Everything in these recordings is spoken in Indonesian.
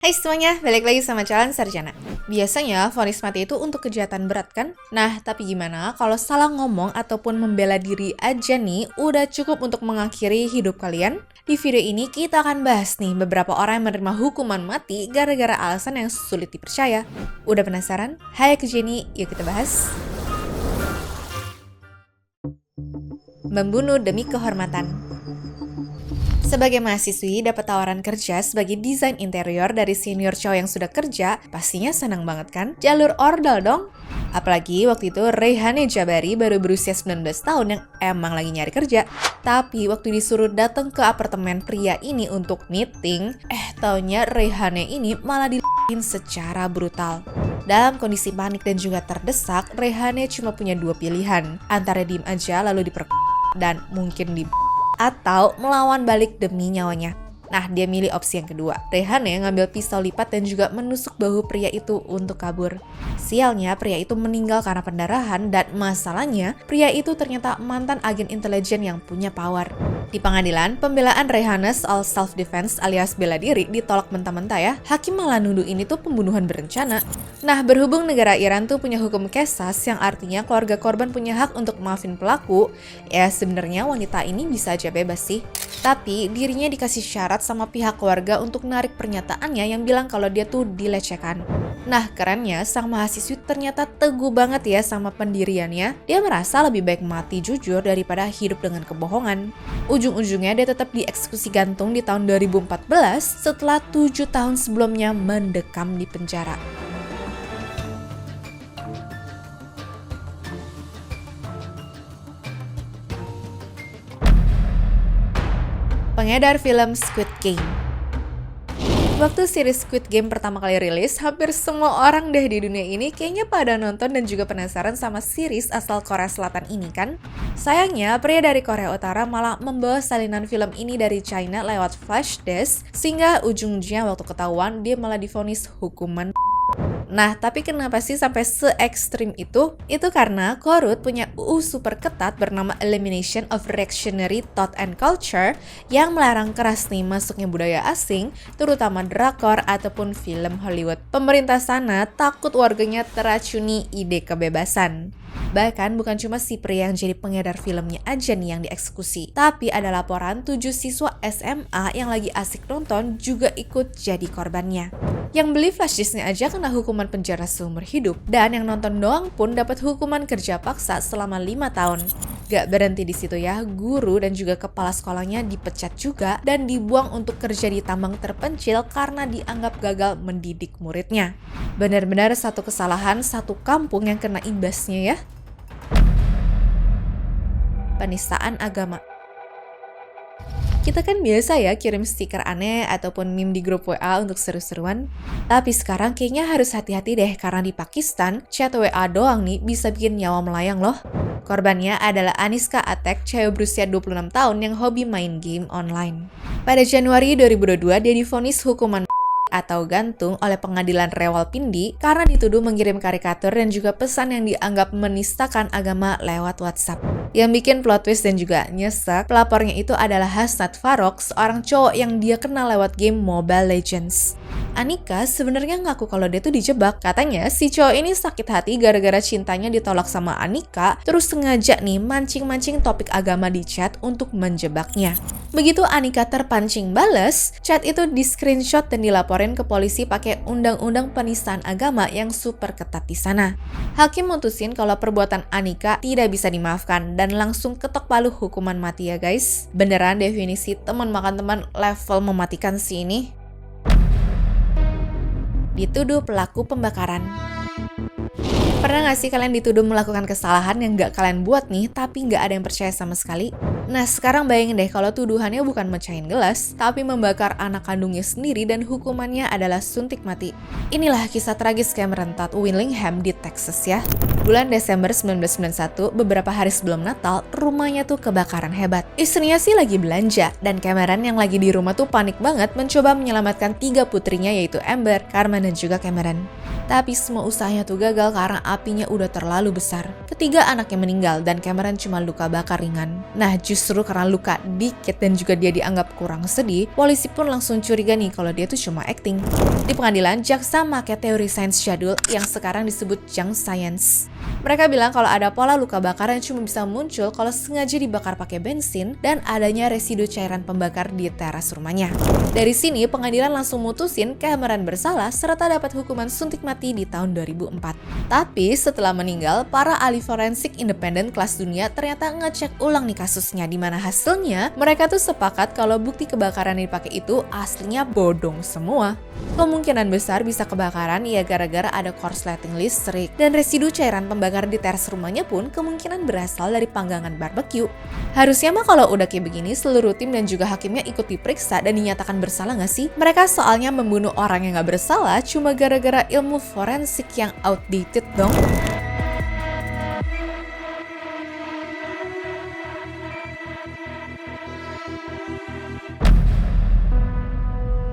Hai semuanya, balik lagi sama Calon Sarjana. Biasanya vonis mati itu untuk kejahatan berat kan? Nah, tapi gimana kalau salah ngomong ataupun membela diri aja nih udah cukup untuk mengakhiri hidup kalian? Di video ini kita akan bahas nih beberapa orang yang menerima hukuman mati gara-gara alasan yang sulit dipercaya. Udah penasaran? Hai aku Jenny, yuk kita bahas. Membunuh demi kehormatan. Sebagai mahasiswi, dapat tawaran kerja sebagai desain interior dari senior cowok yang sudah kerja, pastinya senang banget kan? Jalur ordal dong! Apalagi waktu itu Reyhane Jabari baru berusia 19 tahun yang emang lagi nyari kerja. Tapi waktu disuruh datang ke apartemen pria ini untuk meeting, taunya Reyhane ini malah dilin secara brutal. Dalam kondisi panik dan juga terdesak, Reyhane cuma punya dua pilihan, antara diem aja lalu dan mungkin atau melawan balik demi nyawanya. Nah, dia milih opsi yang kedua. Reyhane ngambil pistol lipat dan juga menusuk bahu pria itu untuk kabur. Sialnya, pria itu meninggal karena pendarahan dan masalahnya, pria itu ternyata mantan agen intelijen yang punya power. Di pengadilan, pembelaan Reyhane soal self-defense alias bela diri ditolak mentah-mentah ya. Hakim malah nuduh ini tuh pembunuhan berencana. Nah, berhubung negara Iran tuh punya hukum qisas yang artinya keluarga korban punya hak untuk maafin pelaku, ya sebenarnya wanita ini bisa aja bebas sih. Tapi dirinya dikasih syarat sama pihak keluarga untuk narik pernyataannya yang bilang kalau dia tuh dilecehkan. Nah, kerennya sang mahasiswi ternyata teguh banget ya sama pendiriannya. Dia merasa lebih baik mati jujur daripada hidup dengan kebohongan. Ujung-ujungnya dia tetap dieksekusi gantung di tahun 2014 setelah 7 tahun sebelumnya mendekam di penjara. Pengedar film Squid Game. Waktu series Squid Game pertama kali rilis, hampir semua orang deh di dunia ini kayaknya pada nonton dan juga penasaran sama series asal Korea Selatan ini kan? Sayangnya, pria dari Korea Utara malah membawa salinan film ini dari China lewat flash disk, sehingga ujung-ujungnya waktu ketahuan dia malah divonis hukuman. Nah, tapi kenapa sih sampai se-ekstrim itu? Itu karena Korut punya UU super ketat bernama Elimination of Reactionary Thought and Culture yang melarang keras nih masuknya budaya asing, terutama drakor ataupun film Hollywood. Pemerintah sana takut warganya teracuni ide kebebasan. Bahkan bukan cuma si pria yang jadi pengedar filmnya aja nih yang dieksekusi, tapi ada laporan 7 siswa SMA yang lagi asik nonton juga ikut jadi korbannya. Yang beli flash disknya aja kena hukuman penjara seumur hidup, dan yang nonton doang pun dapat hukuman kerja paksa selama 5 tahun. Gak berhenti di situ ya, guru dan juga kepala sekolahnya dipecat juga dan dibuang untuk kerja di tambang terpencil karena dianggap gagal mendidik muridnya. Benar-benar satu kesalahan satu kampung yang kena imbasnya ya. Penistaan agama. Kita kan biasa ya kirim stiker aneh ataupun meme di grup WA untuk seru-seruan. Tapi sekarang kayaknya harus hati-hati deh karena di Pakistan, chat WA doang nih bisa bikin nyawa melayang loh. Korbannya adalah Aniska Atek, cewek berusia 26 tahun yang hobi main game online. Pada Januari 2022, dia divonis hukuman atau gantung oleh pengadilan Rawalpindi karena dituduh mengirim karikatur dan juga pesan yang dianggap menistakan agama lewat WhatsApp. Yang bikin plot twist dan juga nyesek, pelapornya itu adalah Hasnat Farok, seorang cowok yang dia kenal lewat game Mobile Legends. Anika sebenarnya ngaku kalau dia tuh dijebak. Katanya si cowok ini sakit hati gara-gara cintanya ditolak sama Anika, terus sengaja nih mancing-mancing topik agama di chat untuk menjebaknya. Begitu Anika terpancing bales, chat itu di-screenshot dan dilaporin ke polisi pakai undang-undang penistaan agama yang super ketat di sana. Hakim mutusin kalau perbuatan Anika tidak bisa dimaafkan dan langsung ketok palu hukuman mati ya guys. Beneran definisi teman makan teman level mematikan sih ini. Dituduh pelaku pembakaran. Pernah gak sih kalian dituduh melakukan kesalahan yang gak kalian buat nih, tapi gak ada yang percaya sama sekali? Nah, sekarang bayangin deh kalau tuduhannya bukan mecahin gelas, tapi membakar anak kandungnya sendiri dan hukumannya adalah suntik mati. Inilah kisah tragis Cameron Todd Willingham di Texas ya. Bulan Desember 1991, beberapa hari sebelum Natal, rumahnya tuh kebakaran hebat. Istrinya sih lagi belanja, dan Cameron yang lagi di rumah tuh panik banget mencoba menyelamatkan 3 putrinya yaitu Amber, Carmen, dan juga Cameron. Tapi semua usahanya tuh gagal karena apinya udah terlalu besar. Ketiga anaknya meninggal dan Cameron cuma luka bakar ringan. Nah justru karena luka dikit dan juga dia dianggap kurang sedih, polisi pun langsung curiga nih kalau dia tuh cuma acting. Di pengadilan, jaksa make teori sains jadul yang sekarang disebut junk science. Mereka bilang kalau ada pola luka bakar yang cuma bisa muncul kalau sengaja dibakar pakai bensin dan adanya residu cairan pembakar di teras rumahnya. Dari sini, pengadilan langsung mutusin Cameron bersalah serta dapat hukuman suntik mati di tahun 2004. Tapi setelah meninggal, para ahli forensik independen kelas dunia ternyata ngecek ulang nih kasusnya, di mana hasilnya mereka tuh sepakat kalau bukti kebakaran yang dipakai itu aslinya bodong semua. Kemungkinan besar bisa kebakaran ya gara-gara ada korsleting listrik, dan residu cairan pembakar di teras rumahnya pun kemungkinan berasal dari panggangan barbeque. Harusnya mah kalau udah kayak begini seluruh tim dan juga hakimnya ikut diperiksa dan dinyatakan bersalah nggak sih? Mereka soalnya membunuh orang yang nggak bersalah cuma gara-gara ilmu forensik yang outdated dong.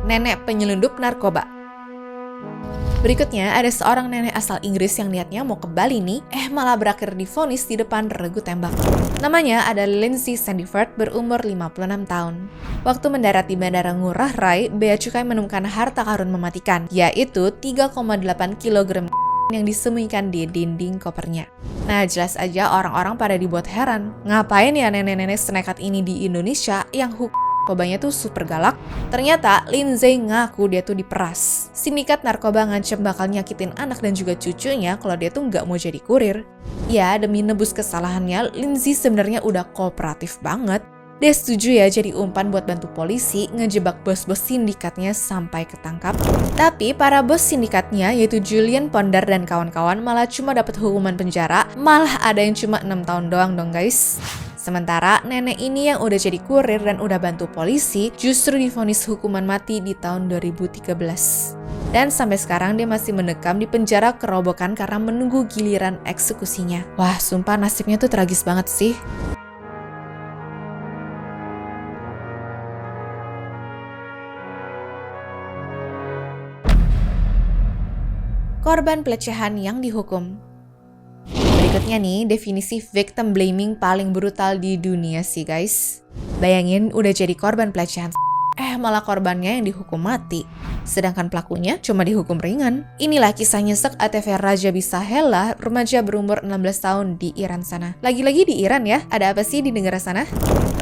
Nenek penyelundup narkoba. Berikutnya, ada seorang nenek asal Inggris yang niatnya mau ke Bali nih, malah berakhir divonis di depan regu tembak. Namanya ada Lindsay Sandiford, berumur 56 tahun. Waktu mendarat di Bandara Ngurah Rai, Bea Cukai menemukan harta karun mematikan, yaitu 3,8 kg yang disembunyikan di dinding kopernya. Nah, jelas aja orang-orang pada dibuat heran. Ngapain ya nenek-nenek senekat ini di Indonesia yang narkobanya tuh super galak? Ternyata Lindsay ngaku dia tuh diperas. Sindikat narkoba ngancem bakal nyakitin anak dan juga cucunya kalau dia tuh nggak mau jadi kurir. Ya, demi nebus kesalahannya, Lindsay sebenarnya udah kooperatif banget. Dia setuju ya jadi umpan buat bantu polisi ngejebak bos-bos sindikatnya sampai ketangkap. Tapi para bos sindikatnya yaitu Julian Ponder dan kawan-kawan malah cuma dapat hukuman penjara, malah ada yang cuma 6 tahun doang dong guys. Sementara nenek ini yang udah jadi kurir dan udah bantu polisi justru divonis hukuman mati di tahun 2013. Dan sampai sekarang dia masih mendekam di penjara kerobokan karena menunggu giliran eksekusinya. Wah, sumpah nasibnya tuh tragis banget sih. Korban pelecehan yang dihukum. Berikutnya nih, definisi victim blaming paling brutal di dunia sih guys. Bayangin udah jadi korban pelecehan, malah korbannya yang dihukum mati. Sedangkan pelakunya cuma dihukum ringan. Inilah kisah nyesek ATV Raja Bisahela, remaja berumur 16 tahun di Iran sana. Lagi-lagi di Iran ya, ada apa sih di negara sana?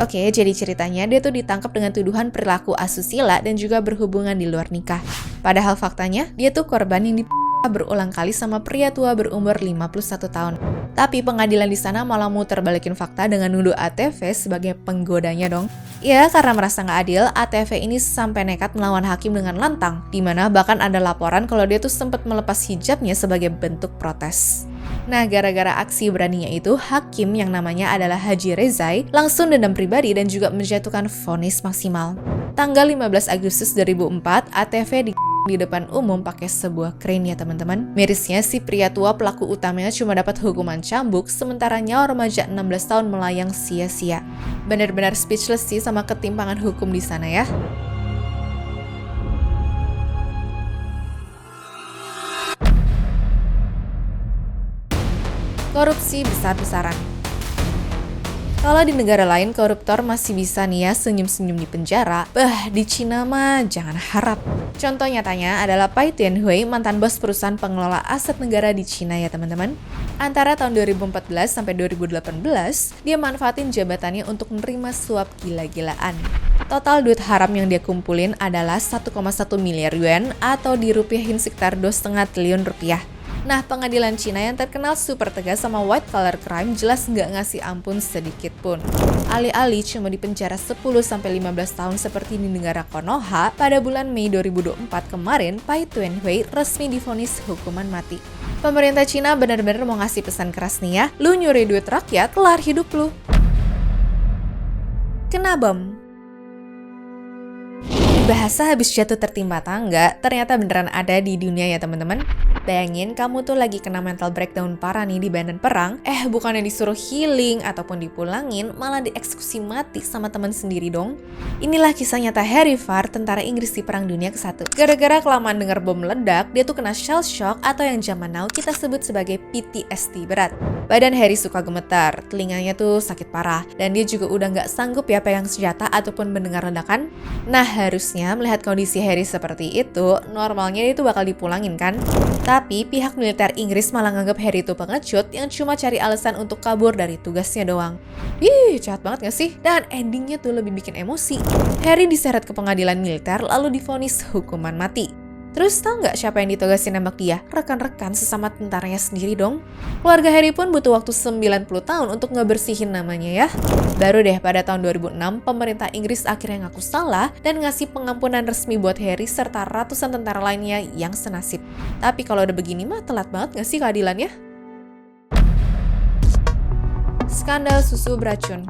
Oke, jadi ceritanya dia tuh ditangkap dengan tuduhan perilaku asusila dan juga berhubungan di luar nikah. Padahal faktanya, dia tuh korban yang berulang kali sama pria tua berumur 51 tahun. Tapi pengadilan di sana malah muter balikin fakta dengan nuduh ATV sebagai penggodanya dong. Ya, karena merasa nggak adil, ATV ini sampai nekat melawan hakim dengan lantang, dimana bahkan ada laporan kalau dia tuh sempat melepas hijabnya sebagai bentuk protes. Nah, gara-gara aksi beraninya itu, hakim yang namanya adalah Haji Rezai langsung dendam pribadi dan juga menjatuhkan vonis maksimal. Tanggal 15 Agustus 2004, ATV di depan umum pakai sebuah crane ya teman-teman. Mirisnya si pria tua pelaku utamanya cuma dapat hukuman cambuk, sementara nyawa remaja 16 tahun melayang sia-sia. Benar-benar speechless sih sama ketimpangan hukum di sana ya. Korupsi besar-besaran. Kalau di negara lain koruptor masih bisa nih ya senyum-senyum di penjara, di Cina mah jangan harap. Contoh nyatanya adalah Pai Tianhui, mantan bos perusahaan pengelola aset negara di Cina ya teman-teman. Antara tahun 2014 sampai 2018, dia manfaatin jabatannya untuk menerima suap gila-gilaan. Total duit haram yang dia kumpulin adalah 1,1 miliar yuan atau dirupiahin sekitar 2,5 triliun rupiah. Nah, pengadilan Cina yang terkenal super tegas sama white collar crime jelas nggak ngasih ampun sedikit pun. Alih-alih cuma dipenjara 10-15 tahun seperti di negara Konoha, pada bulan Mei 2024 kemarin, Pai Tianhui resmi divonis hukuman mati. Pemerintah Cina benar-benar mau ngasih pesan keras nih ya, lu nyuri duit rakyat, kelar hidup lu. Kena bom. Bahasa habis jatuh tertimpa tangga ternyata beneran ada di dunia ya teman-teman. Bayangin kamu tuh lagi kena mental breakdown parah nih di medan perang, bukannya disuruh healing ataupun dipulangin, malah dieksekusi mati sama teman sendiri dong. Inilah kisah nyata Harry Farr, tentara Inggris di Perang Dunia ke-1. Gara-gara kelamaan denger bom meledak, dia tuh kena shell shock atau yang zaman now kita sebut sebagai PTSD berat. Badan Harry suka gemetar, telinganya tuh sakit parah, dan dia juga udah nggak sanggup ya pegang senjata ataupun mendengar ledakan. Nah, harusnya melihat kondisi Harry seperti itu, normalnya dia tuh bakal dipulangin kan? Tapi pihak militer Inggris malah nganggap Harry itu pengecut yang cuma cari alasan untuk kabur dari tugasnya doang. Ih, jahat banget gak sih? Dan endingnya tuh lebih bikin emosi. Harry diseret ke pengadilan militer lalu divonis hukuman mati. Terus tahu nggak siapa yang ditugasin nembak dia? Rekan-rekan sesama tentaranya sendiri dong. Keluarga Harry pun butuh waktu 90 tahun untuk ngebersihin namanya ya. Baru deh pada tahun 2006, pemerintah Inggris akhirnya ngaku salah dan ngasih pengampunan resmi buat Harry serta ratusan tentara lainnya yang senasib. Tapi kalau udah begini mah telat banget nggak sih keadilannya? Skandal susu beracun.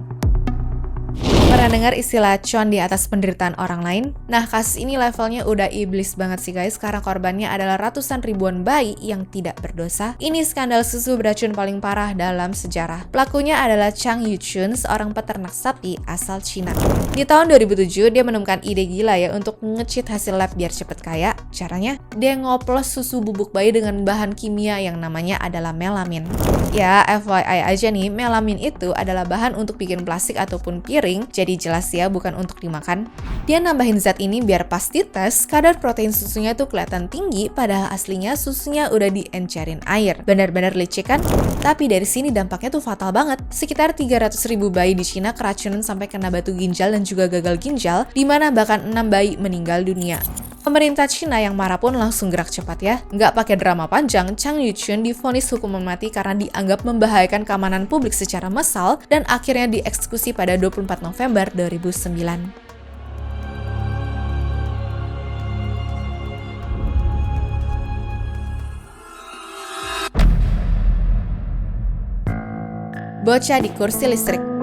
Pernah dengar istilah con di atas penderitaan orang lain? Nah, kasus ini levelnya udah iblis banget sih guys, karena korbannya adalah ratusan ribuan bayi yang tidak berdosa. Ini skandal susu beracun paling parah dalam sejarah. Pelakunya adalah Chang Yuchun, seorang peternak sapi asal Cina. Di tahun 2007, dia menemukan ide gila ya untuk nge-cheat hasil lab biar cepet kaya. Caranya, dia ngoplos susu bubuk bayi dengan bahan kimia yang namanya adalah melamin. Ya, FYI aja nih, melamin itu adalah bahan untuk bikin plastik ataupun piring, jadi jelas ya bukan untuk dimakan. Dia nambahin zat ini biar pas dites, kadar protein susunya tuh kelihatan tinggi, padahal aslinya susunya udah diencerin air. Benar-benar licik kan? Tapi dari sini dampaknya tuh fatal banget. Sekitar 300.000 bayi di Cina keracunan sampai kena batu ginjal dan juga gagal ginjal, di mana bahkan 6 bayi meninggal dunia. Pemerintah Cina yang marah pun langsung gerak cepat ya. Nggak pakai drama panjang, Chang Yuchun divonis hukuman mati karena dianggap membahayakan keamanan publik secara massal dan akhirnya dieksekusi pada 24 November 2009. Bocah di kursi listrik.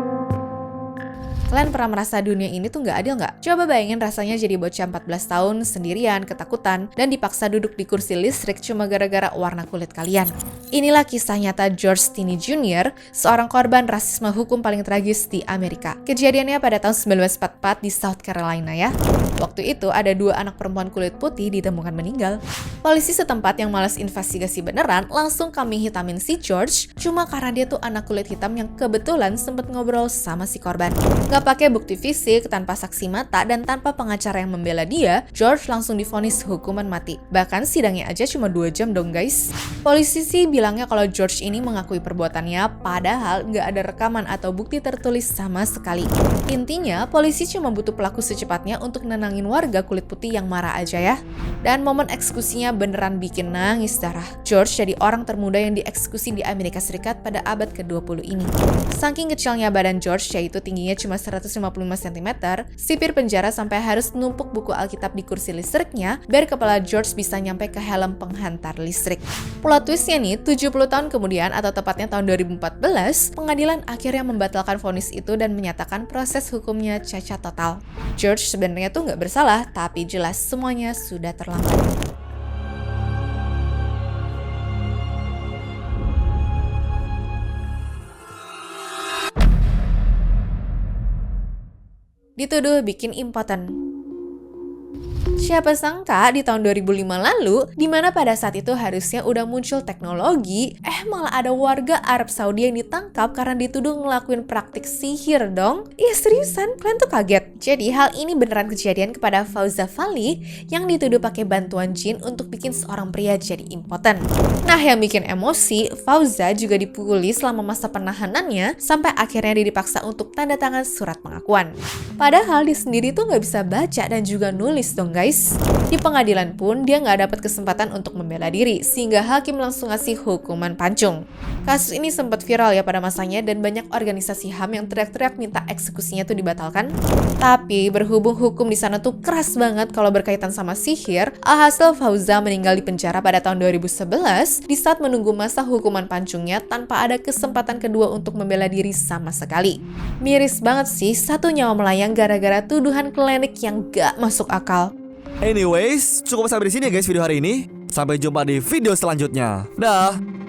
Kalian pernah merasa dunia ini tuh nggak adil nggak? Coba bayangin rasanya jadi bocah 14 tahun, sendirian, ketakutan, dan dipaksa duduk di kursi listrik cuma gara-gara warna kulit kalian. Inilah kisah nyata George Stinney Jr., seorang korban rasisme hukum paling tragis di Amerika. Kejadiannya pada tahun 1944 di South Carolina ya. Waktu itu ada 2 anak perempuan kulit putih ditemukan meninggal. Polisi setempat yang malas investigasi beneran langsung kambing hitamin si George cuma karena dia tuh anak kulit hitam yang kebetulan sempet ngobrol sama si korban. Gak pakai bukti fisik, tanpa saksi mata, dan tanpa pengacara yang membela dia, George langsung divonis hukuman mati. Bahkan sidangnya aja cuma 2 jam dong guys. Polisi sih bilangnya kalau George ini mengakui perbuatannya, padahal nggak ada rekaman atau bukti tertulis sama sekali. Intinya, polisi cuma butuh pelaku secepatnya untuk nenangin warga kulit putih yang marah aja ya. Dan momen eksekusinya beneran bikin nangis darah. George jadi orang termuda yang dieksekusi di Amerika Serikat pada abad ke-20 ini. Saking kecilnya badan George, yaitu tingginya cuma 155 cm, sipir penjara sampai harus numpuk buku Alkitab di kursi listriknya biar kepala George bisa nyampe ke helm penghantar listrik. Plot twistnya nih, 70 tahun kemudian atau tepatnya tahun 2014, pengadilan akhirnya membatalkan vonis itu dan menyatakan proses hukumnya cacat total. George sebenarnya tuh nggak bersalah, tapi jelas semuanya sudah terlambat. Dituduh bikin impoten. Siapa sangka di tahun 2005 lalu, di mana pada saat itu harusnya udah muncul teknologi, malah ada warga Arab Saudi yang ditangkap karena dituduh ngelakuin praktik sihir dong. Iya seriusan, kalian tuh kaget. Jadi hal ini beneran kejadian kepada Fauza Fali yang dituduh pakai bantuan jin untuk bikin seorang pria jadi impoten. Nah yang bikin emosi, Fauza juga dipukuli selama masa penahanannya sampai akhirnya dia dipaksa untuk tanda tangan surat pengakuan. Padahal dia sendiri tuh nggak bisa baca dan juga nulis dong guys. Di pengadilan pun dia nggak dapat kesempatan untuk membela diri, sehingga hakim langsung ngasih hukuman pancung. Kasus ini sempat viral ya pada masanya dan banyak organisasi HAM yang teriak-teriak minta eksekusinya tuh dibatalkan. Tapi berhubung hukum di sana tuh keras banget kalau berkaitan sama sihir, alhasil Fauza meninggal di penjara pada tahun 2011 di saat menunggu masa hukuman pancungnya tanpa ada kesempatan kedua untuk membela diri sama sekali. Miris banget sih, 1 nyawa melayang gara-gara tuduhan klinik yang gak masuk akal. Anyways, cukup sampai di sini ya guys video hari ini. Sampai jumpa di video selanjutnya. Dah.